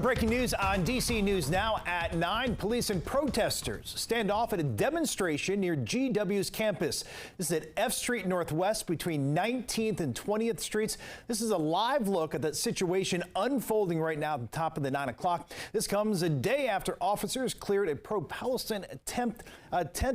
Breaking news on DC News Now at 9. Police and protesters stand off at a demonstration near GW's campus. This is at F Street Northwest between 19th and 20th Streets. This is a live look at the situation unfolding right now at the top of the 9 o'clock. This comes a day after officers cleared a pro-Palestine tent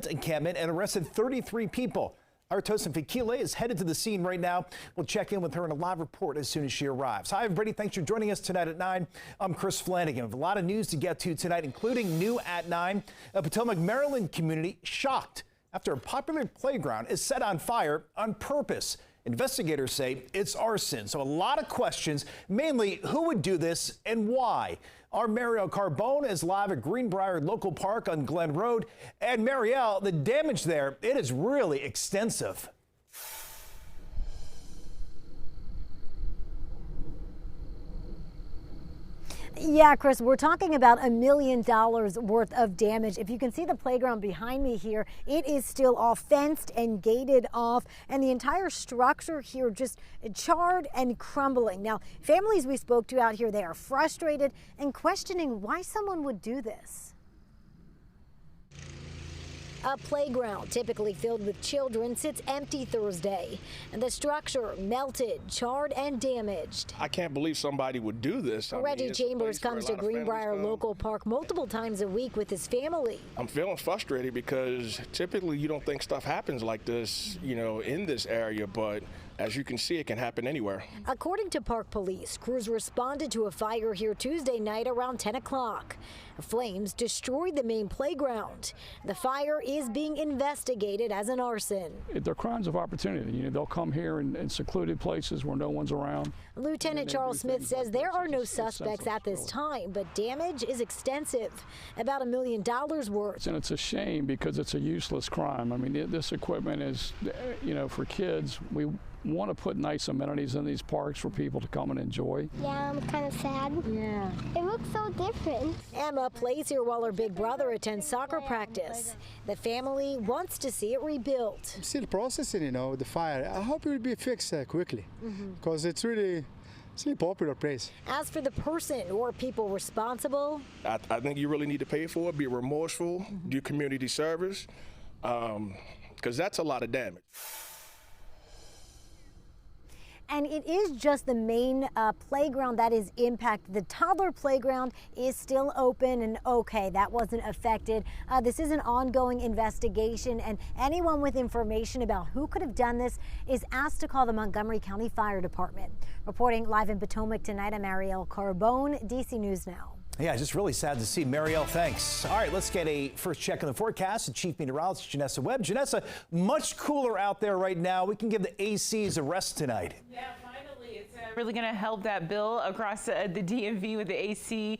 encampment and arrested 33 people. Our Tosin Fikile is headed to the scene right now. We'll check in with her in a live report as soon as she arrives. Hi, everybody. Thanks for joining us tonight at 9. I'm Chris Flanagan. We have a lot of news to get to tonight, including new at 9. A Potomac, Maryland community shocked after a popular playground is set on fire on purpose. Investigators say it's arson. So a lot of questions, mainly who would do this and why. Our Marielle Carbone is live at Greenbrier Local Park on Glen Road. And Marielle, the damage there, it is really extensive. Yeah, Chris, we're talking about $1 million worth of damage. If you can see the playground behind me here, it is still all fenced and gated off, and the entire structure here just charred and crumbling. Now, families we spoke to out here, they are frustrated and questioning why someone would do this. A playground typically filled with children sits empty Thursday, and the structure melted, charred, and damaged. I can't believe somebody would do this. Reggie Chambers comes to Greenbrier Local Park multiple times a week with his family. I'm feeling frustrated because typically you don't think stuff happens like this, in this area, but as you can see, it can happen anywhere. According to Park Police, crews responded to a fire here Tuesday night around 10 o'clock. Flames destroyed the main playground. The fire is being investigated as an arson. They're crimes of opportunity. They'll come here in secluded places where no one's around. Lieutenant Charles Smith says there are no suspects at this time, but damage is extensive, about $1 million worth. And it's a shame because it's a useless crime. I mean, this equipment is, for kids. We want to put nice amenities in these parks for people to come and enjoy. Yeah, I'm kind of sad. Yeah. It looks so different. Emma plays here while her big brother attends soccer practice. The family wants to see it rebuilt. I'm still processing, the fire. I hope it will be fixed quickly because it's really a popular place. As for the person or people responsible, I think you really need to pay for it, be remorseful, do community service, because that's a lot of damage. And it is just the main playground that is impacted. The toddler playground is still open and okay, that wasn't affected. This is an ongoing investigation, and anyone with information about who could have done this is asked to call the Montgomery County Fire Department. Reporting live in Potomac tonight, I'm Marielle Carbone, DC News Now. Yeah, just really sad to see. Marielle, thanks. All right, let's get a first check on the forecast. Chief Meteorologist Janessa Webb. Janessa, much cooler out there right now. We can give the ACs a rest tonight. Yeah, finally, it's really going to help that bill across the DMV with the AC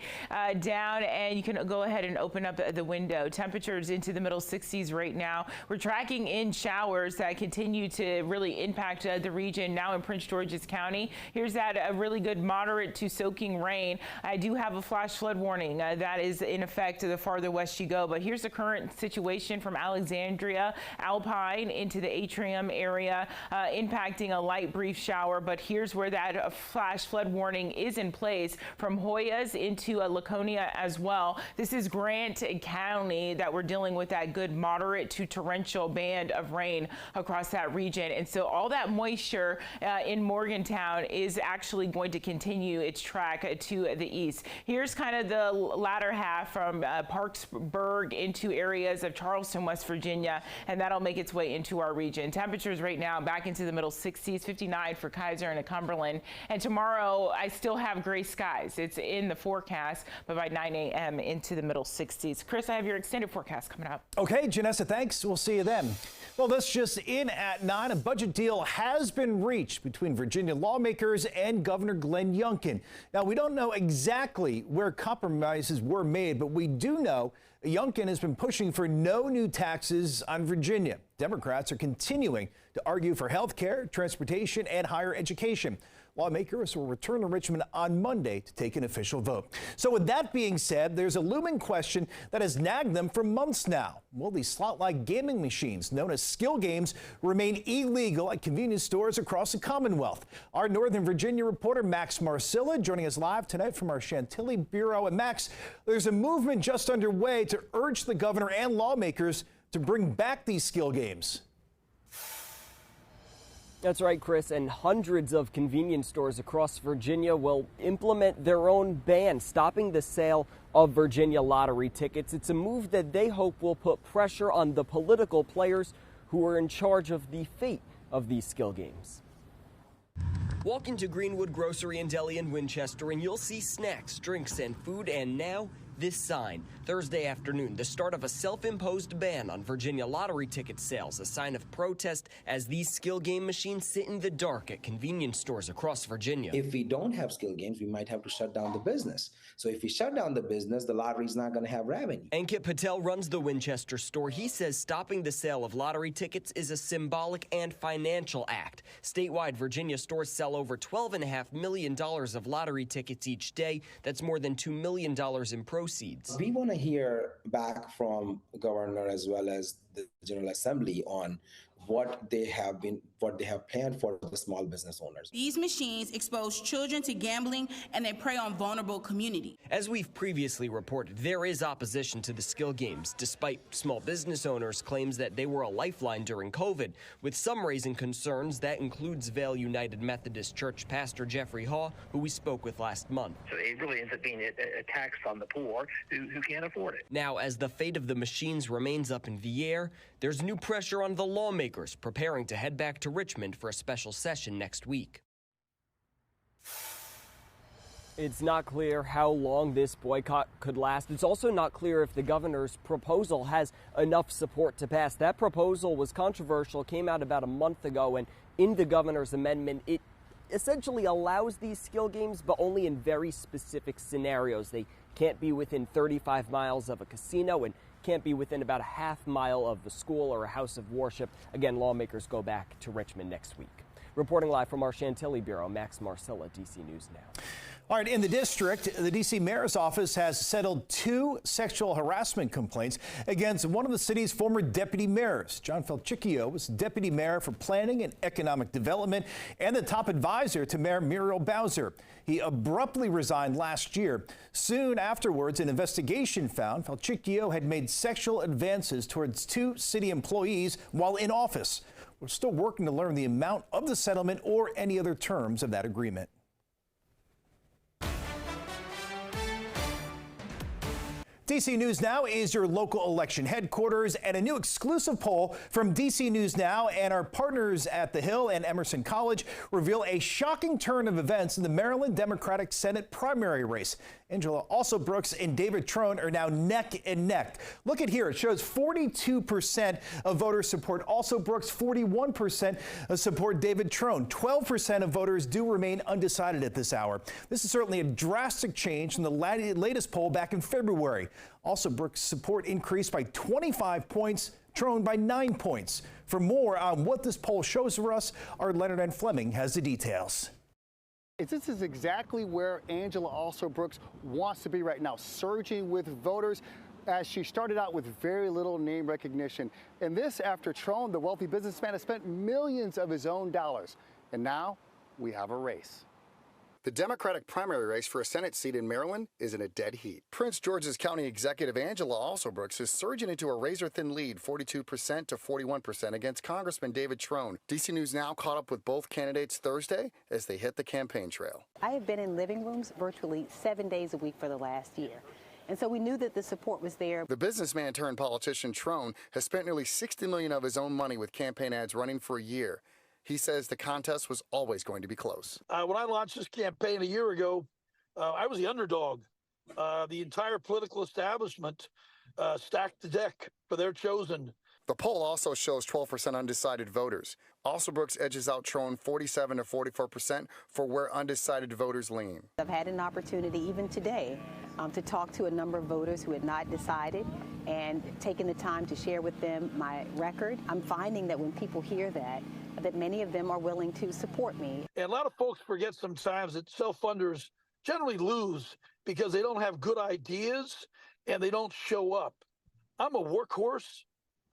down, and you can go ahead and open up the window. Temperatures into the middle 60s right now. We're tracking in showers that continue to really impact the region now in Prince George's County. Here's that really good moderate to soaking rain. I do have a flash flood warning that is in effect the farther west you go, but here's the current situation from Alexandria, Alpine into the Atrium area, impacting a light brief shower, but here's where that flash flood warning is in place from Hoyas into Laconia as well. This is Grant County that we're dealing with that good moderate to torrential band of rain across that region, and so all that moisture in Morgantown is actually going to continue its track to the east. Here's kind of the latter half from Parksburg into areas of Charleston, West Virginia, and that'll make its way into our region. Temperatures right now back into the middle 60s, 59 for Kaiser and Cumberland. And tomorrow I still have gray skies. It's in the forecast, but by 9 a.m. into the middle 60s. Chris, I have your extended forecast coming up. Okay, Janessa, thanks. We'll see you then. Well, that's just in at 9. A budget deal has been reached between Virginia lawmakers and Governor Glenn Youngkin. Now, we don't know exactly where compromises were made, but we do know Youngkin has been pushing for no new taxes on Virginia. Democrats are continuing to argue for health care, transportation, and higher education. Lawmakers will return to Richmond on Monday to take an official vote. So with that being said, there's a looming question that has nagged them for months now. Will these slot-like gaming machines known as skill games remain illegal at convenience stores across the Commonwealth? Our Northern Virginia reporter Max Marcilla joining us live tonight from our Chantilly Bureau. And Max, there's a movement just underway to urge the governor and lawmakers to bring back these skill games. That's right, Chris, and hundreds of convenience stores across Virginia will implement their own ban, stopping the sale of Virginia lottery tickets. It's a move that they hope will put pressure on the political players who are in charge of the fate of these skill games. Walk into Greenwood Grocery and Deli in Winchester and you'll see snacks, drinks, and food, and now this sign. Thursday afternoon, the start of a self-imposed ban on Virginia lottery ticket sales, a sign of protest as these skill game machines sit in the dark at convenience stores across Virginia. If we don't have skill games, we might have to shut down the business. So if we shut down the business, the lottery's not going to have revenue. Ankit Patel runs the Winchester store. He says stopping the sale of lottery tickets is a symbolic and financial act. Statewide, Virginia stores sell over $12.5 million of lottery tickets each day. That's more than $2 million in proceeds. We want to hear back from the governor as well as the General Assembly on what they have planned for the small business owners. These machines expose children to gambling and they prey on vulnerable communities. As we've previously reported, there is opposition to the skill games, despite small business owners' claims that they were a lifeline during COVID, with some raising concerns. That includes Vail United Methodist Church Pastor Jeffrey Haw, who we spoke with last month. So it really ends up being a tax on the poor who can't afford it. Now, as the fate of the machines remains up in the air, there's new pressure on the lawmakers preparing to head back to Richmond for a special session next week. It's not clear how long this boycott could last. It's also not clear if the governor's proposal has enough support to pass. That proposal was controversial, came out about a month ago, and in the governor's amendment, it essentially allows these skill games, but only in very specific scenarios. They can't be within 35 miles of a casino and can't be within about a half-mile of the school or a house of worship. Again, lawmakers go back to Richmond next week. Reporting live from our Chantilly Bureau, Max Marcilla, DC News Now. All right, in the district, the D.C. Mayor's office has settled 2 sexual harassment complaints against one of the city's former deputy mayors. John Falchicchio was deputy mayor for planning and economic development and the top advisor to Mayor Muriel Bowser. He abruptly resigned last year. Soon afterwards, an investigation found Falchicchio had made sexual advances towards 2 city employees while in office. We're still working to learn the amount of the settlement or any other terms of that agreement. DC News Now is your local election headquarters, and a new exclusive poll from DC News Now and our partners at The Hill and Emerson College reveal a shocking turn of events in the Maryland Democratic Senate primary race. Angela Alsobrooks and David Trone are now neck and neck. Look at here. It shows 42% of voters support Alsobrooks, 41% support David Trone. 12% of voters do remain undecided at this hour. This is certainly a drastic change from the latest poll back in February. Alsobrooks' support increased by 25 points, Trone by 9 points. For more on what this poll shows for us, our Leonard N. Fleming has the details. This is exactly where Angela Alsobrooks wants to be right now, surging with voters as she started out with very little name recognition. And this after Trone, the wealthy businessman, has spent millions of his own dollars. And now we have a race. The Democratic primary race for a Senate seat in Maryland is in a dead heat. Prince George's County Executive Angela Alsobrooks is surging into a razor-thin lead, 42% to 41% against Congressman David Trone. DC News Now caught up with both candidates Thursday as they hit the campaign trail. I have been in living rooms virtually 7 days a week for the last year. And so we knew that the support was there. The businessman turned politician Trone has spent nearly $60 million of his own money with campaign ads running for a year. He says the contest was always going to be close. When I launched this campaign a year ago, I was the underdog. The entire political establishment stacked the deck for their chosen The poll also shows 12% undecided voters. Alsobrooks edges out Trone 47 to 44% for where undecided voters lean. I've had an opportunity even today to talk to a number of voters who had not decided and taken the time to share with them my record. I'm finding that when people hear that many of them are willing to support me. And a lot of folks forget sometimes that self-funders generally lose because they don't have good ideas and they don't show up. I'm a workhorse.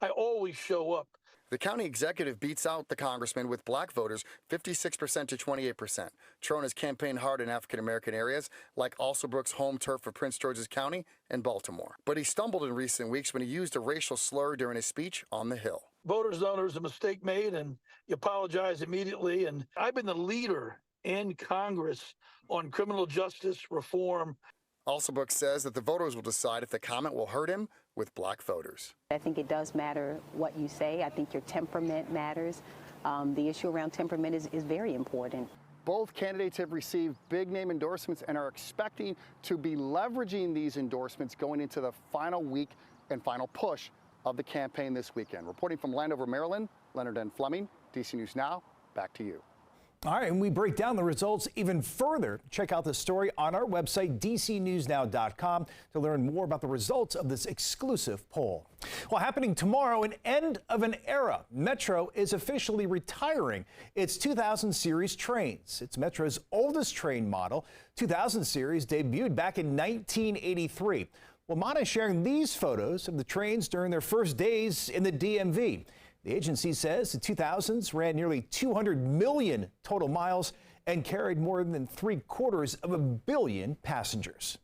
I always show up. The county executive beats out the congressman with black voters 56% to 28%. Trone has campaigned hard in African-American areas like Alsobrooks' home turf for Prince George's County and Baltimore. But he stumbled in recent weeks when he used a racial slur during his speech on the Hill. Voters know there's a mistake made and you apologize immediately. And I've been the leader in Congress on criminal justice reform. Alsobrooks says that the voters will decide if the comment will hurt him with black voters. I think it does matter what you say. I think your temperament matters. The issue around temperament is very important. Both candidates have received big name endorsements and are expecting to be leveraging these endorsements going into the final week and final push of the campaign this weekend. Reporting from Landover, Maryland, Leonard N. Fleming, DC News Now, back to you. All right, and we break down the results even further. Check out the story on our website, dcnewsnow.com, to learn more about the results of this exclusive poll. Well, happening tomorrow, an end of an era. Metro is officially retiring its 2000 series trains. It's Metro's oldest train model. 2000 series debuted back in 1983. Well, Mana is sharing these photos of the trains during their first days in the DMV. The agency says the 2000s ran nearly 200 million total miles and carried more than 750 million passengers.